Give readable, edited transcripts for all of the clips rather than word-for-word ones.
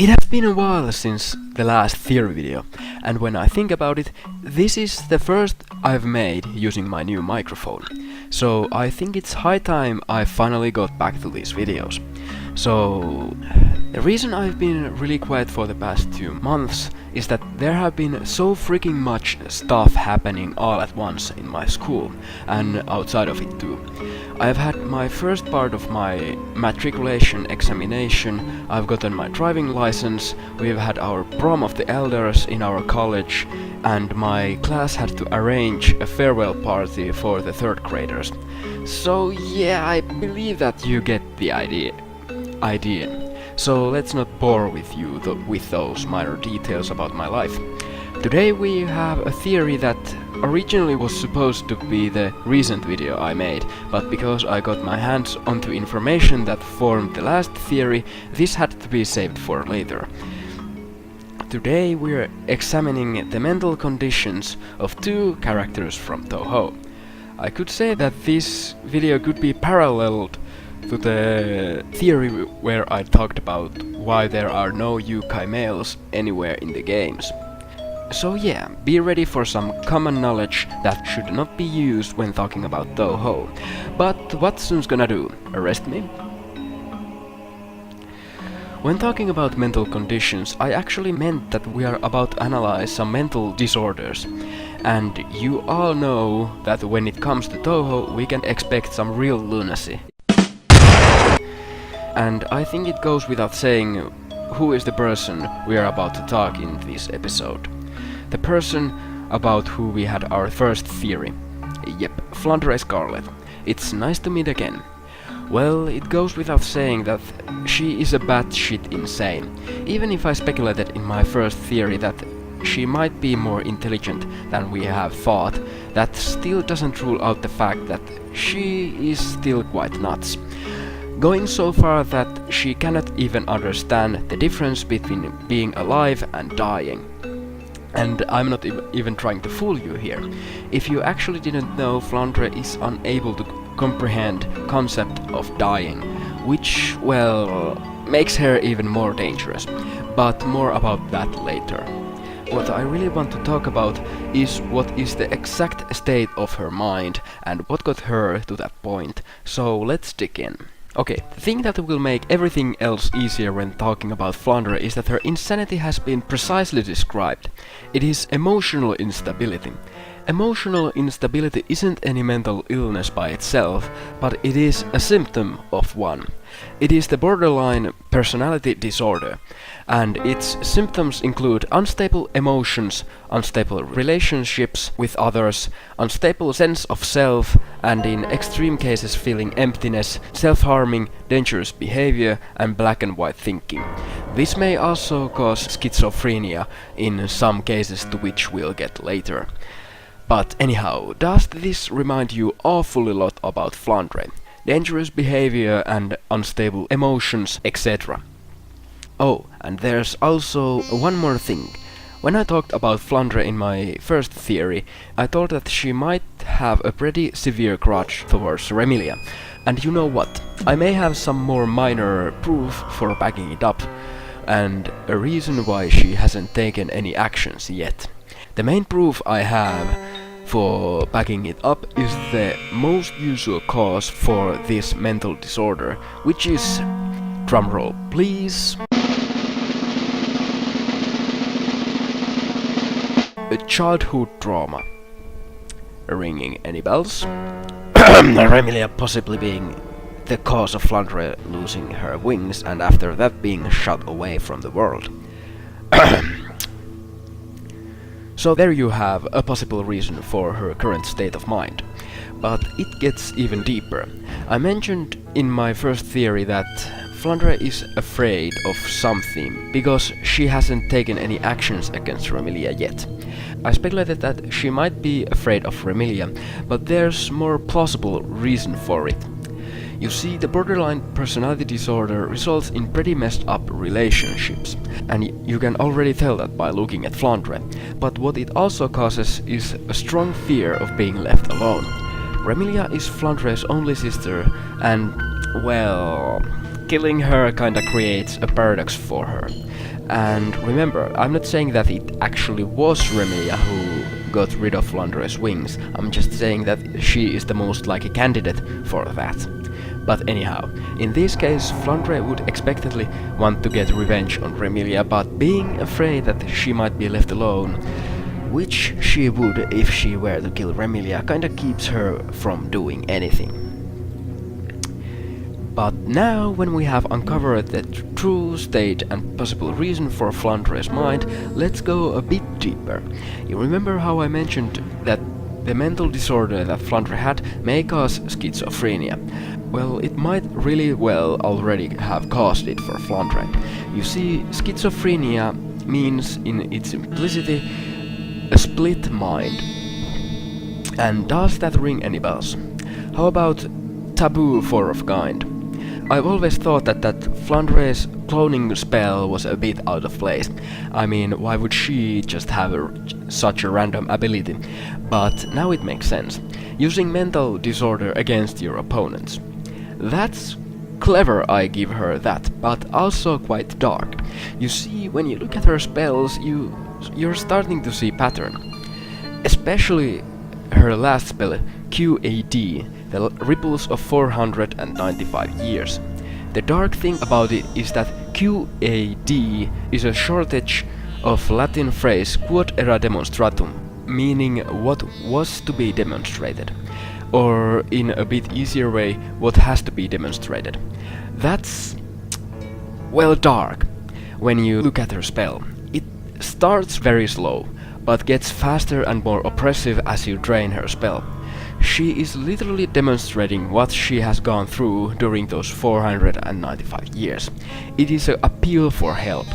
It has been a while since the last theory video, and when I think about it, this is the first I've made using my new microphone. So I think it's high time I finally got back to these videos. So the reason I've been really quiet for the past 2 months is that there have been so freaking much stuff happening all at once in my school and outside of it too. I've had my first part of my matriculation examination, I've gotten my driving license, we've had our prom of the elders in our college, and my class had to arrange a farewell party for the 3rd graders. So yeah, I believe that you get the idea. So let's not bore with you with those minor details about my life. Today we have a theory that originally was supposed to be the recent video I made, but because I got my hands onto information that formed the last theory, this had to be saved for later. Today we're examining the mental conditions of 2 characters from Touhou. I could say that this video could be paralleled to the theory where I talked about why there are no Yukai males anywhere in the games. So yeah, be ready for some common knowledge that should not be used when talking about Touhou. But what Sun's gonna do? Arrest me? When talking about mental conditions, I actually meant that we are about to analyze some mental disorders. And you all know that when it comes to Touhou, we can expect some real lunacy. And I think it goes without saying who is the person we are about to talk in this episode. The person about who we had our first theory. Yep, Flandre Scarlet. It's nice to meet again. Well, it goes without saying that she is a batshit insane. Even if I speculated in my first theory that she might be more intelligent than we have thought, that still doesn't rule out the fact that she is still quite nuts. Going so far that she cannot even understand the difference between being alive and dying. And I'm not even trying to fool you here. If you actually didn't know, Flandre is unable to comprehend concept of dying, which, well, makes her even more dangerous. But more about that later. What I really want to talk about is what is the exact state of her mind and what got her to that point. So let's dig in. Okay, the thing that will make everything else easier when talking about Flandre is that her insanity has been precisely described. It is emotional instability. Emotional instability isn't any mental illness by itself, but it is a symptom of one. It is the borderline personality disorder, and its symptoms include unstable emotions, unstable relationships with others, unstable sense of self, and in extreme cases feeling emptiness, self-harming, dangerous behavior, and black and white thinking. This may also cause schizophrenia in some cases, to which we'll get later. But anyhow, does this remind you awfully lot about Flandre? Dangerous behavior and unstable emotions, etc. Oh, and there's also one more thing. When I talked about Flandre in my first theory, I thought that she might have a pretty severe grudge towards Remilia. And you know what? I may have some more minor proof for backing it up, and a reason why she hasn't taken any actions yet. The main proof I have for backing it up is the most usual cause for this mental disorder, which is, drumroll please, a childhood trauma. Ringing any bells? Remilia possibly being the cause of Flandre losing her wings and after that being shot away from the world. So there you have a possible reason for her current state of mind. But it gets even deeper. I mentioned in my first theory that Flandre is afraid of something because she hasn't taken any actions against Remilia yet. I speculated that she might be afraid of Remilia, but there's more plausible reason for it. You see, the borderline personality disorder results in pretty messed up relationships, and you can already tell that by looking at Flandre. But what it also causes is a strong fear of being left alone. Remilia is Flandre's only sister, and, well, killing her kinda creates a paradox for her. And remember, I'm not saying that it actually was Remilia who got rid of Flandre's wings, I'm just saying that she is the most likely candidate for that. But anyhow, in this case, Flandre would expectedly want to get revenge on Remilia, but being afraid that she might be left alone, which she would if she were to kill Remilia, kinda keeps her from doing anything. But now, when we have uncovered the true state and possible reason for Flandre's mind, let's go a bit deeper. You remember how I mentioned that the mental disorder that Flandre had may cause schizophrenia? Well, it might really well already have caused it for Flandre. You see, schizophrenia means in its simplicity a split mind. And does that ring any bells? How about Touhou 4 of kind? I've always thought that Flandre's cloning spell was a bit out of place. I mean, why would she just have such a random ability? But now it makes sense. Using mental disorder against your opponents. That's clever, I give her that, but also quite dark. You see, when you look at her spells, you're starting to see pattern. Especially her last spell, QAD, the ripples of 495 years. The dark thing about it is that QAD is a shortage of Latin phrase quod era demonstratum, meaning what was to be demonstrated, or in a bit easier way, what has to be demonstrated. That's, well, dark. When you look at her spell, it starts very slow, but gets faster and more oppressive as you drain her spell. She is literally demonstrating what she has gone through during those 495 years. It is an appeal for help.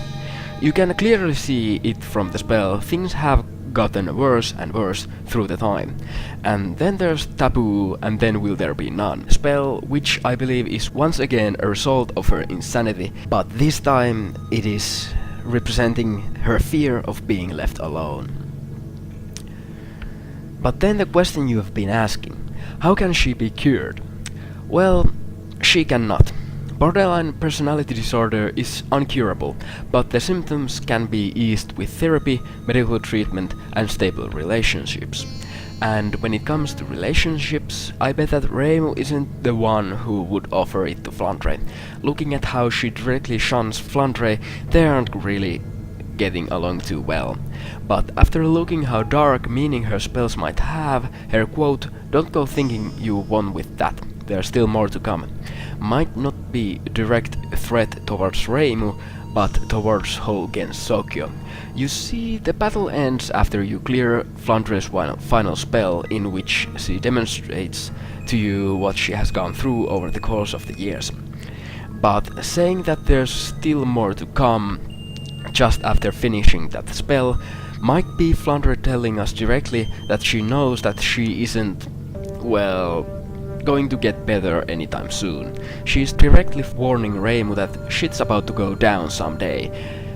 You can clearly see it from the spell. Things have gotten worse and worse through the time. And then there's Taboo, and then Will There Be None spell, which I believe is once again a result of her insanity, but this time it is representing her fear of being left alone. But then the question you have been asking, how can she be cured? Well, she cannot. Borderline personality disorder is uncurable, but the symptoms can be eased with therapy, medical treatment, and stable relationships. And when it comes to relationships, I bet that Reimu isn't the one who would offer it to Flandre. Looking at how she directly shuns Flandre, they aren't really getting along too well. But after looking how dark meaning her spells might have, her quote, "Don't go thinking you won with that, there's still more to come," might not be a direct threat towards Reimu, but towards whole Gensokyo. You see, the battle ends after you clear Flandre's final spell, in which she demonstrates to you what she has gone through over the course of the years. But saying that there's still more to come just after finishing that spell might be Flandre telling us directly that she knows that she isn't, well, going to get better anytime soon. She's directly warning Reimu that shit's about to go down someday,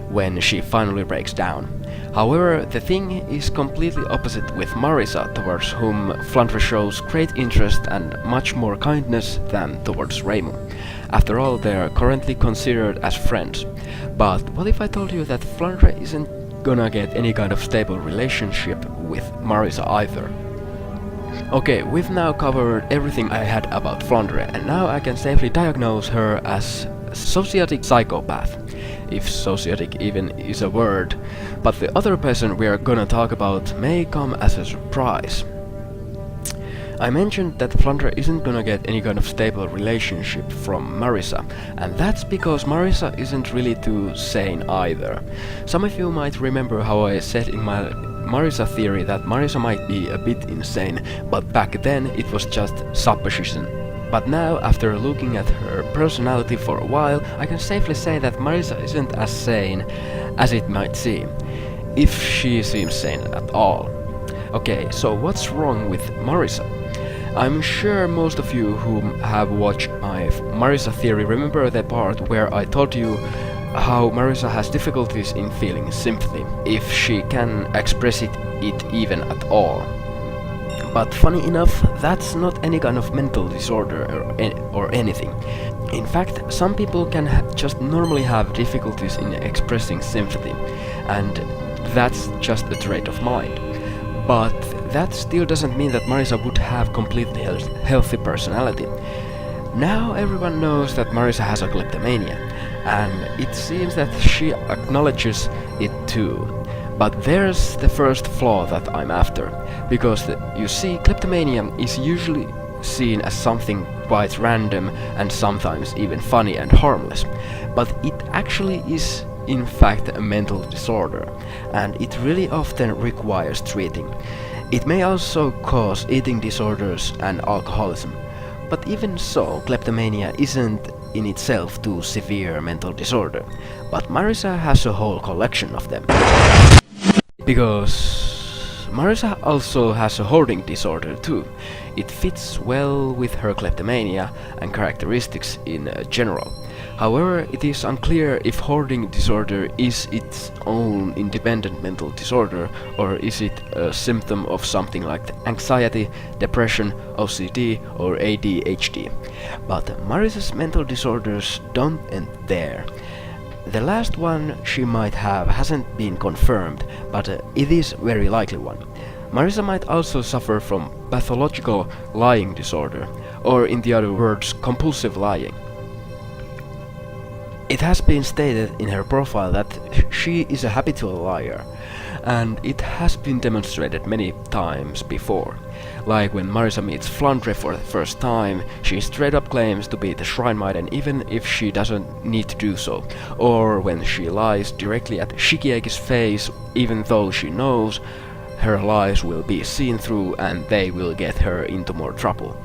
when she finally breaks down. However, the thing is completely opposite with Marisa, towards whom Flandre shows great interest and much more kindness than towards Reimu. After all, they are currently considered as friends. But what if I told you that Flandre isn't gonna get any kind of stable relationship with Marisa either? Okay, we've now covered everything I had about Flandre, and now I can safely diagnose her as sociotic psychopath, if sociotic even is a word, but the other person we are gonna talk about may come as a surprise. I mentioned that Flandre isn't gonna get any kind of stable relationship from Marisa, and that's because Marisa isn't really too sane either. Some of you might remember how I said in my Marisa theory that Marisa might be a bit insane, but back then it was just supposition. But now, after looking at her personality for a while, I can safely say that Marisa isn't as sane as it might seem, if she seems sane at all. Okay, so what's wrong with Marisa? I'm sure most of you who have watched my Marisa theory remember the part where I told you how Marisa has difficulties in feeling sympathy, if she can express it even at all. But funny enough, that's not any kind of mental disorder or anything. In fact, some people can just normally have difficulties in expressing sympathy, and that's just a trait of mind. But that still doesn't mean that Marisa would have completely healthy personality. Now everyone knows that Marisa has a kleptomania, and it seems that she acknowledges it too. But there's the first flaw that I'm after, because you see, kleptomania is usually seen as something quite random and sometimes even funny and harmless, but it actually is in fact a mental disorder, and it really often requires treating. It may also cause eating disorders and alcoholism, but even so, kleptomania isn't in itself too severe mental disorder, but Marisa has a whole collection of them. Because Marisa also has a hoarding disorder too. It fits well with her kleptomania and characteristics in general. However, it is unclear if hoarding disorder is its own independent mental disorder, or is it a symptom of something like anxiety, depression, OCD, or ADHD. But Marisa's mental disorders don't end there. The last one she might have hasn't been confirmed, but it is very likely one. Marisa might also suffer from pathological lying disorder, or in the other words, compulsive lying. It has been stated in her profile that she is a habitual liar, and it has been demonstrated many times before. Like when Marisa meets Flandre for the first time, she straight up claims to be the Shrine Maiden even if she doesn't need to do so, or when she lies directly at Shikieki's face even though she knows her lies will be seen through and they will get her into more trouble.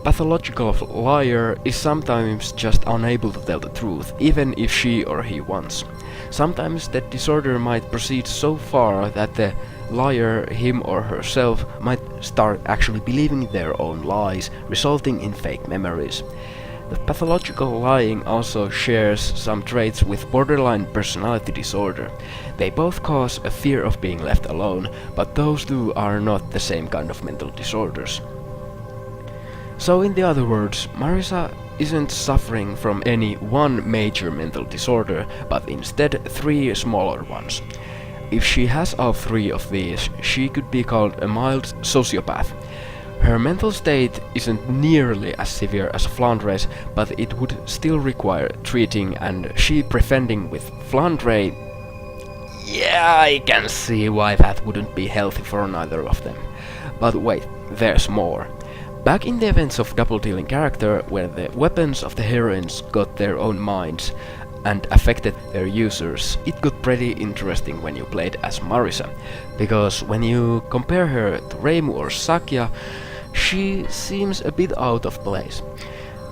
Pathological liar is sometimes just unable to tell the truth, even if she or he wants. Sometimes the disorder might proceed so far that the liar, him or herself, might start actually believing their own lies, resulting in fake memories. The pathological lying also shares some traits with borderline personality disorder. They both cause a fear of being left alone, but those two are not the same kind of mental disorders. So in the other words, Marisa isn't suffering from any one major mental disorder, but instead 3 smaller ones. If she has all 3 of these, she could be called a mild sociopath. Her mental state isn't nearly as severe as Flandre's, but it would still require treating, and she preventing with Flandre. Yeah, I can see why that wouldn't be healthy for neither of them. But wait, there's more. Back in the events of Double Dealing character, where the weapons of the heroines got their own minds and affected their users, it got pretty interesting when you played as Marisa, because when you compare her to Reimu or Sakya, she seems a bit out of place.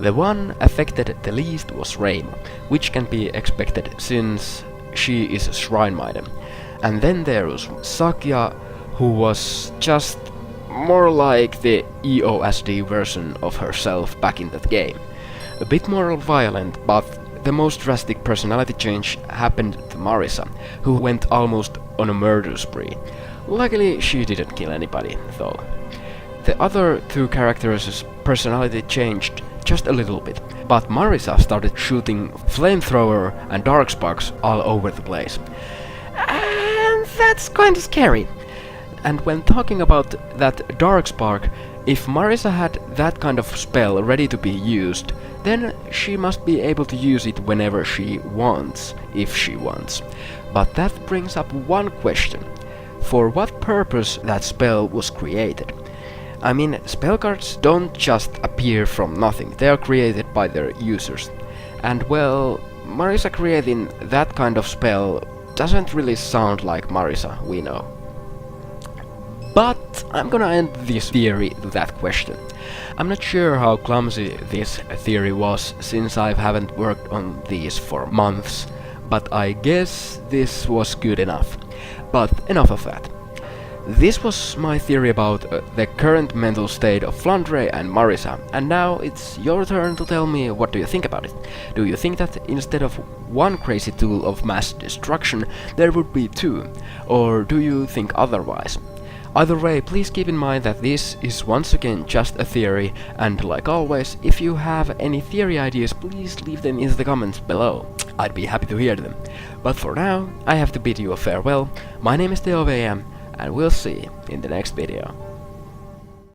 The one affected the least was Reimu, which can be expected since she is a Shrine Maiden. And then there was Sakya, who was just more like the EOSD version of herself back in that game. A bit more violent, but the most drastic personality change happened to Marisa, who went almost on a murder spree. Luckily, she didn't kill anybody, though. The other 2 characters' personality changed just a little bit, but Marisa started shooting flamethrower and darksparks all over the place. And that's kinda scary. And when talking about that darkspark, if Marisa had that kind of spell ready to be used, then she must be able to use it whenever she wants, if she wants. But that brings up one question. For what purpose that spell was created? I mean, spell cards don't just appear from nothing, they are created by their users. And well, Marisa creating that kind of spell doesn't really sound like Marisa, we know. But I'm gonna end this theory to that question. I'm not sure how clumsy this theory was, since I haven't worked on these for months, but I guess this was good enough. But enough of that. This was my theory about the current mental state of Flandre and Marisa, and now it's your turn to tell me what do you think about it. Do you think that instead of one crazy tool of mass destruction, there would be 2, or do you think otherwise? Either way, please keep in mind that this is once again just a theory, and like always, if you have any theory ideas, please leave them in the comments below. I'd be happy to hear them. But for now, I have to bid you a farewell. My name is Touhou, and we'll see you in the next video.